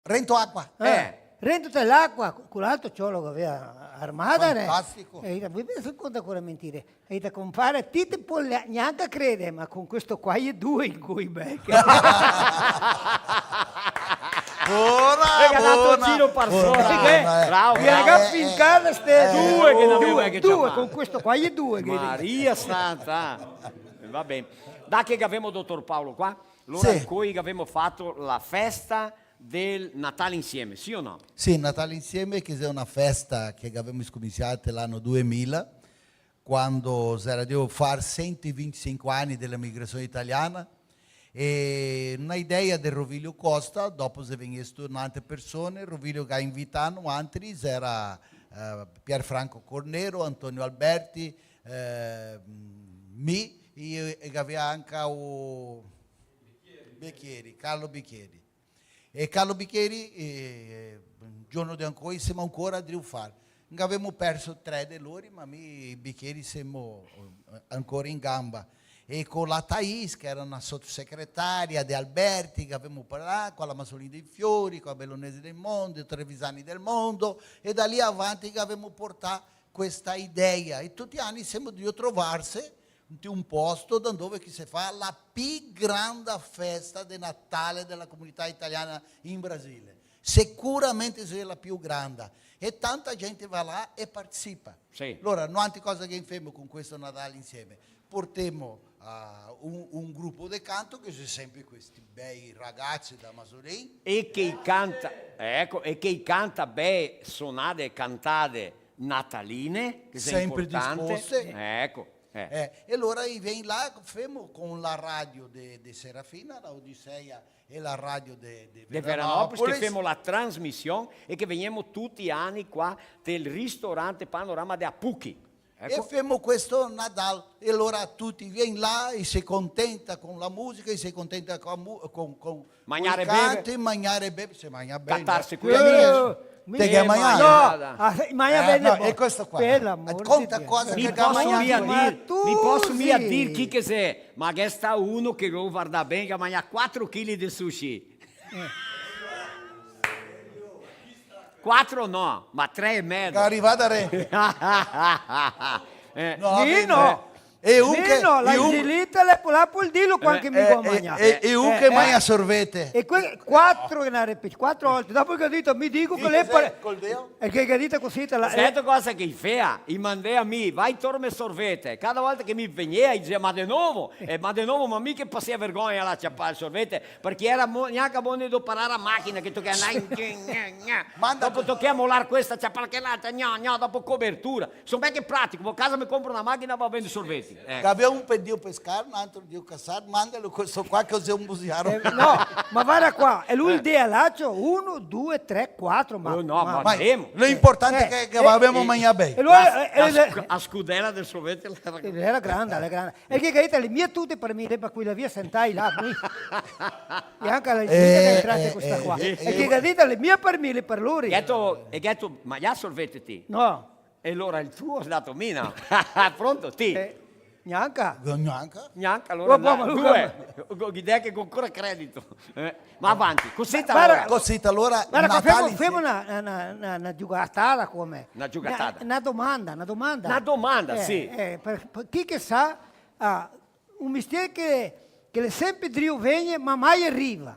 Rento acqua. Rento dell'acqua, quell'altro ciolo che aveva armata. Fantastico. E voi mi conta ancora mentire. E da compare, ti può neanche credere, ma con questo qua è due in cui becca. Che ha dato il giro persona. Bravo, Mi ha bravo. affincata ste Due che ne aveva che due, c'ha con questo qua è due. Maria Santa. Va bene. Da che abbiamo dottor Paolo qua, allora Sì. noi abbiamo fatto la festa del Natale insieme, sì o no? Sì, Natale insieme, che è una festa che abbiamo cominciato l'anno 2000, quando si era di fare 125 anni della migrazione italiana. E una idea del Rovilio Costa, dopo se venissero un'altra persone, Rovilio che ha invitato altri, era Pierfranco Cornero, Antonio Alberti, me e aveva anche o Becchieri, Carlo Becchieri. E Carlo Becchieri, un giorno di ancora, siamo ancora a fare. Non abbiamo perso 3 di loro, ma i Becchieri siamo ancora in gamba. E con la Thais, che era una sottosegretaria di Alberti, che abbiamo parlato, con la Masolini dei Fiori, con la Bellonese del Mondo, i Trevisani del Mondo, e da lì avanti che abbiamo portato questa idea. E tutti gli anni siamo di trovarsi in un posto dove si fa la più grande festa di Natale della comunità italiana in Brasile. Sicuramente è la più grande. E tanta gente va là e partecipa. Sì. Allora, un'altra cosa che facciamo con questo Natale insieme, portiamo un gruppo di canto che sono sempre questi bei ragazzi da Masolin. E che canta, ecco, e che canta beh suonate e cantate nataline, che sono Sempre importanti. disposte. Ecco. E allora vieni là, fermo con la radio di Serafina, la Odisseia e la radio di De Veranópolis, che facciamo la trasmissione e che veniamo tutti gli anni qua del ristorante Panorama de Apuchi. Ecco. E facciamo questo Natale. E allora tutti vieni là e si contenta con la musica, e si contenta con Mangiare i canti, beve. mangiare e beve, si mangia bene. Cattarsi qui. Te che mangiare? No, ma bene. No, è questo qua. Per l'amor Conta di Dio. cosa Mi che posso mangiare. mia Ma dire, tu mi posso mia sì. dire chi che sei, ma che sta uno che lo guarda bene che mangia 4 kg di sushi. 4 no, ma 3 e mezzo. Che è arrivata re. No, Io bene. no. E un che Nino, la gelita le può può dirlo quanto mi può mangiare. e un che mangia sorvete. E 4 che ne ha ripetuto, 4 volte. Dopo che ha detto, mi dico che lei pare... Col deo? E che ha detto così, Sento cosa che fea, i mandai a me, vai torme sorvete. Cada volta che mi veniva, diceva, ma di nuovo, ma mica passi vergogna là a ciappare il sorvete, perché era neanche buono di parare a macchina, che tocca dopo tocca mollare questa, ciappare che l'altra, dopo copertura. Sono ben che pratico, a casa mi compro una macchina e va a vendere sorveti. Abbiamo un per Dio pescare, un altro Dio cassare, mandalo questo qua che è un busiaro. no, ma guarda qua, e lui il dialaccio, 1, 2, 3, 4, ma... No, Ma temo. l'importante è che abbiamo mangiato bene. E lui... A scudella del sorvete Era grande, era grande. E che ha detto, le mie tutte per me, per cui la via sentai là, qui. E anche la gelita che è entrata questa qua. E che ha detto, le mie per me, le per loro. E detto, ma già sorvete ti? No. E allora il tuo è dato mina. Pronto, ti? Neanche. Neanche, allora Ma due. L'idea che ancora credito. Ma avanti, cosetta Guarda, allora. Cosita, allora Guarda, Natale famo una giocatata come? Una giocatata. Una domanda. Una domanda, sì. Per chi che sa, un mestiere che le sempre Dio viene, ma mai arriva.